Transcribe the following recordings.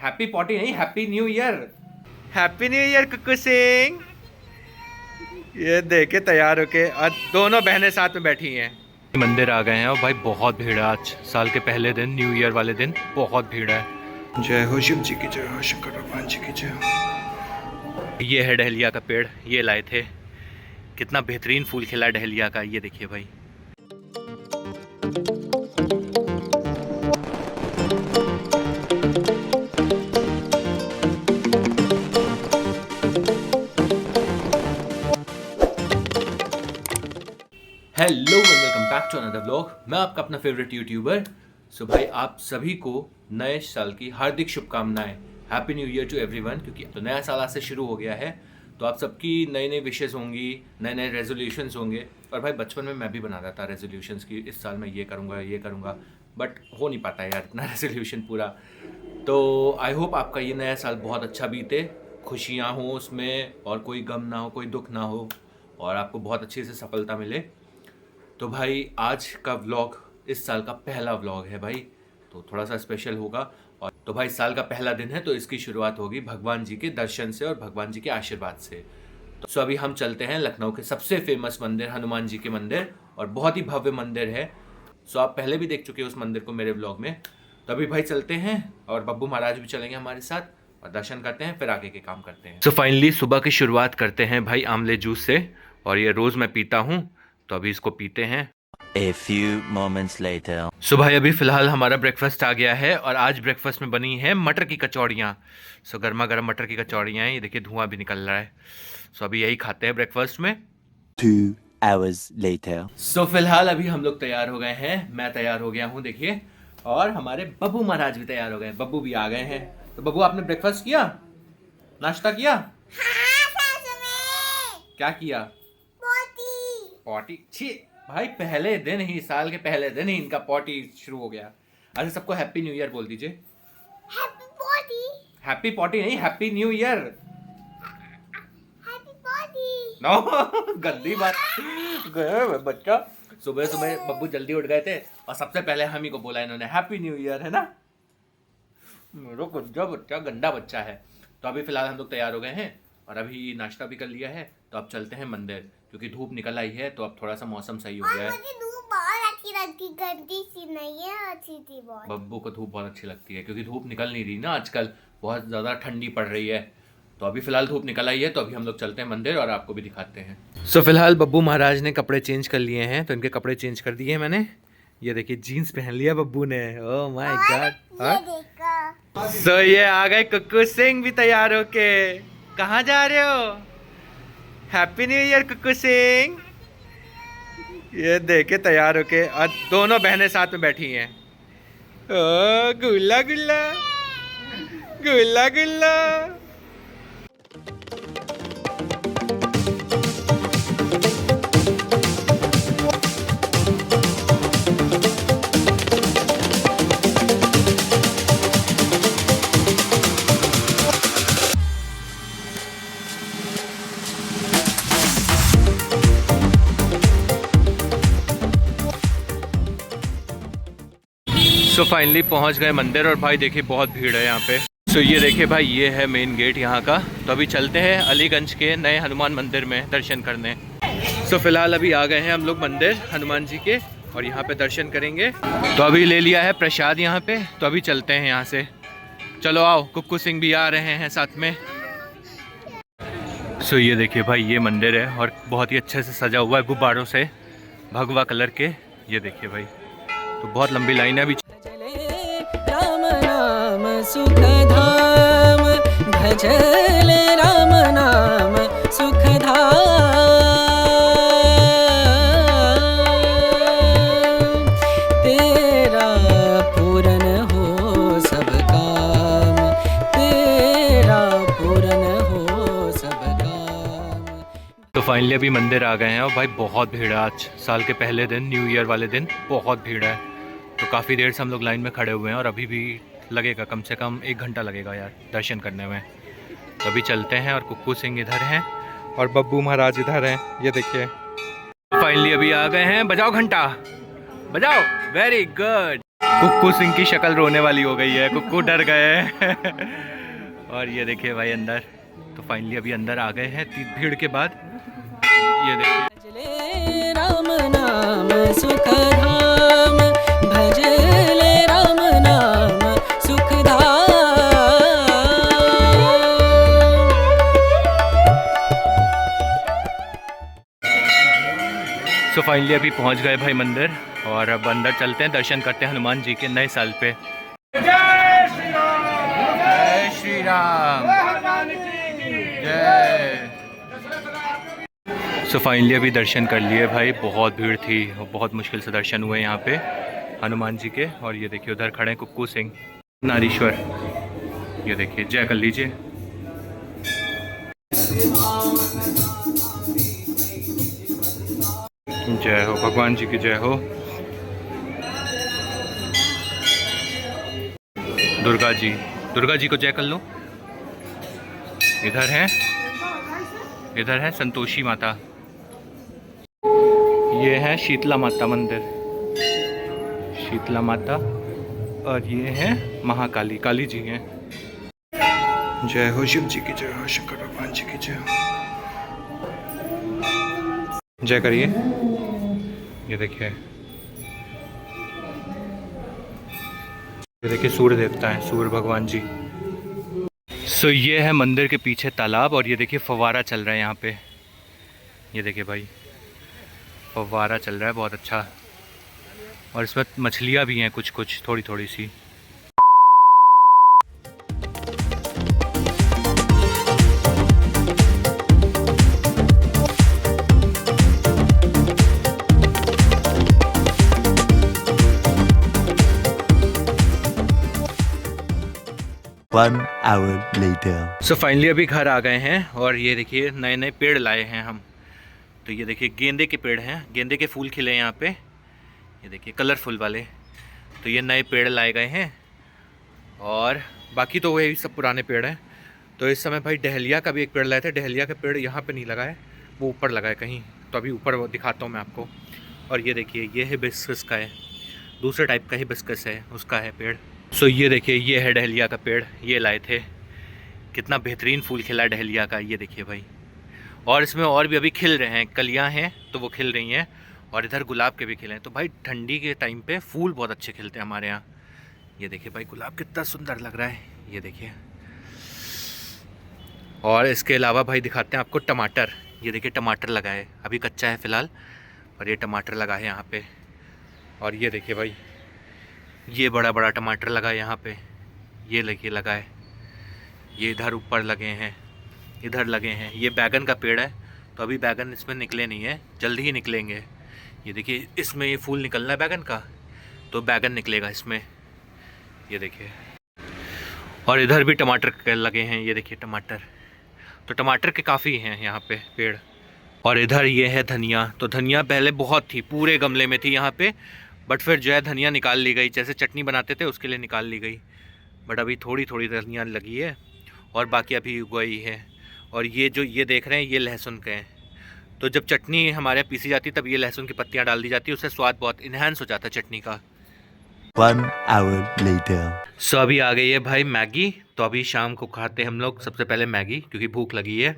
Happy potty नहीं, happy new year. Happy new year Kuku Singh. ये देखे तैयार होके और दोनों बहनें साथ में बैठी हैं। मंदिर आ गए हैं और भाई बहुत भीड़ है आज, साल के पहले दिन, न्यू ईयर वाले दिन बहुत भीड़ है। जय हो शिव जी की जय हो, शंकर भगवान जी की जय हो। ये है डहलिया का पेड़, ये लाए थे। कितना बेहतरीन फूल खिला डहलिया का, ये देखिए भाई। Hello and welcome back to another vlog. मैं आपका अपना फेवरेट यूट्यूबर। सो भाई आप सभी को नए साल की हार्दिक शुभकामनाएं। Happy new year to everyone. क्योंकि तो नया साल आज से शुरू हो गया है, तो आप सबकी नई नई विशेज़ होंगी, नए नए रेजोल्यूशंस होंगे। और भाई बचपन में मैं भी बनाता था रेजोल्यूशंस की, इस साल मैं ये करूँगा, बट हो नहीं पाता यार इतना रेजोल्यूशन पूरा। तो आई होप आपका ये नया साल बहुत अच्छा बीते, खुशियाँ हों उसमें और कोई गम ना हो, कोई दुख ना हो, और आपको बहुत अच्छे से सफलता मिले। तो भाई आज का व्लॉग इस साल का पहला व्लॉग है भाई, तो थोड़ा सा स्पेशल होगा। और तो भाई साल का पहला दिन है, तो इसकी शुरुआत होगी भगवान जी के दर्शन से और भगवान जी के आशीर्वाद से। तो सो अभी हम चलते हैं लखनऊ के सबसे फेमस मंदिर हनुमान जी के मंदिर, और बहुत ही भव्य मंदिर है। सो आप पहले भी देख चुके हैं उस मंदिर को मेरे व्लॉग में। तो अभी भाई चलते हैं, और बब्बू महाराज भी चलेंगे हमारे साथ और दर्शन करते हैं, फिर आगे के काम करते हैं। सो फाइनली सुबह की शुरुआत करते हैं भाई आमले जूस से, और ये रोज़ मैं पीता हूँ, तो अभी इसको पीते हैं। A few moments later. सुबह अभी फिलहाल हमारा ब्रेकफास्ट आ गया है, और आज ब्रेकफास्ट में बनी है मटर की कचौड़ियाँ। सो गर्मा गर्म मटर की कचौड़ियाँ हैं, ये देखिए धुआं भी निकल रहा है। सो अभी यही खाते हैं ब्रेकफास्ट में। 2 hours later. सो फिलहाल अभी हम लोग तैयार हो गए हैं, मैं तैयार हो गया हूँ देखिए, और हमारे बब्बू महाराज भी तैयार हो गए हैं, बब्बू भी आ गए हैं। तो बब्बू आपने ब्रेकफास्ट किया, नाश्ता किया? क्या किया? पॉटी। छी भाई, पहले दिन ही, साल के पहले दिन ही इनका पॉटी शुरू हो गया। अच्छा सबको हैप्पी न्यू ईयर बोल दीजिए। Happy potty. हैप्पी पॉटी नहीं, happy new year. Happy potty. No गंदी बात गए बच्चा। सुबह सुबह बब्बू जल्दी उठ गए थे, और सबसे पहले हम ही को बोला इन्होंने हैप्पी न्यू ईयर, है ना। मेरा गंदा बच्चा, गंदा बच्चा है। तो अभी फिलहाल हम लोग तैयार हो गए हैं, और अभी नाश्ता भी कर लिया है, तो अब चलते हैं मंदिर, क्योंकि धूप निकल आई है, तो अब थोड़ा सा मौसम सही हो गया है। मुझे धूप बहुत अच्छी लगती, गंदी सी नहीं है, अच्छी थी बहुत। बब्बू को धूप बहुत अच्छी लगती है, क्योंकि धूप निकल नहीं रही ना आजकल, बहुत ज़्यादा ठंडी पड़ रही है। तो अभी फिलहाल धूप निकल आई है, तो अभी हम लोग चलते हैं मंदिर और आपको भी दिखाते हैं। सो फिलहाल बब्बू महाराज ने कपड़े चेंज कर लिए हैं, तो इनके कपड़े चेंज कर दिए हैं मैंने। ये देखिए जीन्स पहन लिया बब्बू ने। Oh my God. सो ये आ गए कुकू सिंह भी तैयार होके। कहाँ जा रहे हो? Happy new year Kuku Singh. ये देखे तैयार होके और दोनों बहनें साथ में बैठी हैं। ओ गुल्ला गुल्ला गुल्ला गुल्ला। सो फाइनली पहुंच गए मंदिर, और भाई देखिए बहुत भीड़ है यहाँ पे। सो ये देखिए भाई, ये है मेन गेट यहाँ का। तो अभी चलते हैं अलीगंज के नए हनुमान मंदिर में दर्शन करने। सो फिलहाल अभी आ गए हैं हम लोग मंदिर हनुमान जी के, और यहाँ पे दर्शन करेंगे। तो अभी ले लिया है प्रसाद यहाँ पे, तो अभी चलते हैं यहाँ से। चलो आओ, कुक्कू सिंह भी आ रहे हैं साथ में। सो ये देखिए भाई, ये मंदिर है, और बहुत ही अच्छे से सजा हुआ है गुब्बारों से, भगवा कलर के। ये देखिए भाई, तो बहुत लंबी लाइन है अभी। राम नाम सुख धाम, भजल राम नाम सुख धाम, तेरा पूरन हो सब काम, तेरा पूरन हो सब काम। तो फाइनली अभी मंदिर आ गए हैं, और भाई बहुत भीड़ है आज, साल के पहले दिन, न्यू ईयर वाले दिन बहुत भीड़ है। तो काफ़ी देर से हम लोग लाइन में खड़े हुए हैं, और अभी भी लगेगा कम से कम 1 घंटा लगेगा यार दर्शन करने में। तो अभी चलते हैं, और कुक्कू सिंह इधर हैं और बब्बू महाराज इधर हैं। ये देखिए फाइनली अभी आ गए हैं। बजाओ घंटा, बजाओ। Very good. कुक्कू सिंह की शक्ल रोने वाली हो गई है, कुक्कू डर गए हैं। और ये देखिए भाई अंदर, तो फाइनली अभी अंदर आ गए हैं भीड़ के बाद। ये देखिए भजले राम नाम सुखधाम, भजले राम नाम सुखधाम। सो फाइनली अभी पहुंच गए भाई मंदिर, और अब अंदर चलते हैं, दर्शन करते हैं हनुमान जी के नए साल पे। जय श्री राम, जय श्री राम, जय। सो फाइनली अभी दर्शन कर लिए भाई, बहुत भीड़ थी और बहुत मुश्किल से दर्शन हुए यहाँ पे हनुमान जी के। और ये देखिए उधर खड़े हैं कुक्कू सिंह नारीश्वर, ये देखिए जय कर लीजिए। जय हो भगवान जी की जय हो। दुर्गा जी को जय कर लो। इधर है संतोषी माता, ये है शीतला माता मंदिर, शीतला माता। और ये है महाकाली, काली जी हैं। जय हो शिव जी की जय हो, शंकर भगवान जी की जय हो। जय करिए। ये देखिए सूर्य देवता है, सूर्य भगवान जी। सो ये है मंदिर के पीछे तालाब, और ये देखिए फव्वारा चल रहा है यहाँ पे। ये देखिए भाई फव्वारा चल रहा है बहुत अच्छा, और इसमें मछलियाँ भी हैं कुछ कुछ थोड़ी थोड़ी सी। One hour later. So finally अभी घर आ गए हैं, और ये देखिए नए नए पेड़ लाए हैं हम। तो ये देखिए गेंदे के पेड़ हैं, गेंदे के फूल खिले हैं यहाँ पे, ये देखिए कलरफुल वाले। तो ये नए पेड़ लाए गए हैं, और बाकी तो वही सब पुराने पेड़ हैं। तो इस समय भाई डहलिया का भी एक पेड़ लाए थे, डहलिया का पेड़ यहाँ पे नहीं लगा है, वो ऊपर लगा है कहीं, तो अभी ऊपर वो दिखाता हूँ मैं आपको। और ये देखिए ये हिबिस्कस का है, दूसरे टाइप का हिबिस्कस है, उसका है पेड़। सो ये देखिए ये है डहलिया का पेड़, ये लाए थे, कितना बेहतरीन फूल खिला डहलिया का, ये देखिए भाई। और इसमें और भी अभी खिल रहे हैं, कलियां हैं तो वो खिल रही हैं, और इधर गुलाब के भी खिले हैं। तो भाई ठंडी के टाइम पे फूल बहुत अच्छे खिलते हैं हमारे यहाँ। ये देखिए भाई गुलाब कितना सुंदर लग रहा है, ये देखिए। और इसके अलावा भाई दिखाते हैं आपको टमाटर, ये देखिए टमाटर लगा है, अभी कच्चा है फ़िलहाल, और ये टमाटर लगा है यहाँ पे। और ये देखिए भाई ये बड़ा बड़ा टमाटर लगा है यहाँ पे, ये देखिए लगा है, ये इधर ऊपर लगे हैं, इधर लगे हैं। ये बैगन का पेड़ है, तो अभी बैगन इसमें निकले नहीं है, जल्दी ही निकलेंगे। ये देखिए इसमें ये फूल निकलना है बैगन का, तो बैगन निकलेगा इसमें, ये देखिए। और इधर भी टमाटर लगे हैं, ये देखिए टमाटर। तो टमाटर के काफ़ी हैं यहाँ पे पेड़। और इधर ये है धनिया, तो धनिया पहले बहुत थी, पूरे गमले में थी यहाँ पे, बट फिर जो है धनिया निकाल ली गई, जैसे चटनी बनाते थे उसके लिए निकाल ली गई। बट अभी थोड़ी थोड़ी धनिया लगी है, और बाकी अभी उगाई है। और ये जो ये देख रहे हैं ये लहसुन के हैं, तो जब चटनी हमारे यहाँ पीसी जाती तब ये लहसुन की पत्तियाँ डाल दी जाती है, उससे स्वाद बहुत इन्हेंस हो जाता है चटनी का। 1 hour later. सो अभी आ गई है भाई मैगी, तो अभी शाम को खाते हैं हम लोग सबसे पहले मैगी, क्योंकि भूख लगी है।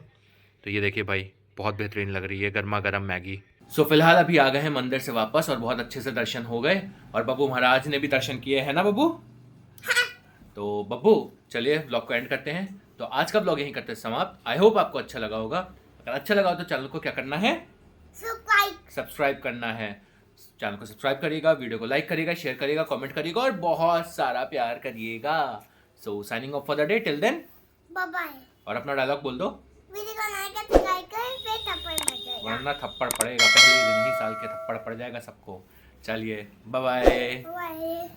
तो ये देखिए भाई बहुत बेहतरीन लग रही है गर्मा गर्म मैगी। सो फिलहाल अभी आ गए हैं मंदिर से वापस, और बहुत अच्छे से दर्शन हो गए, और बब्बू महाराज ने भी दर्शन किए हैं ना बब्बू। तो बब्बू चलिए ब्लॉग को एंड करते हैं। तो आज का ब्लॉग यहीं करते हैं समाप्त। आई होप आपको अच्छा लगा होगा। अगर अच्छा लगा हो तो चैनल को क्या करना है, सब्सक्राइब करना है। चैनल को सब्सक्राइब करिएगा, वीडियो को लाइक करिएगा, शेयर करिएगा, कमेंट करिएगा, और बहुत सारा प्यार करिएगा। So signing off for the day, till then bye bye. और अपना डायलॉग बोल दो, वीडियो को लाइक और सब्सक्राइब करें, फिर थप्पड़ मत जाएगा, वरना थप्पड़ पड़ेगा, पहले दिन ही साल के थप्पड़ पड़ जाएगा सबको। चलिए बाय बाय। बाय।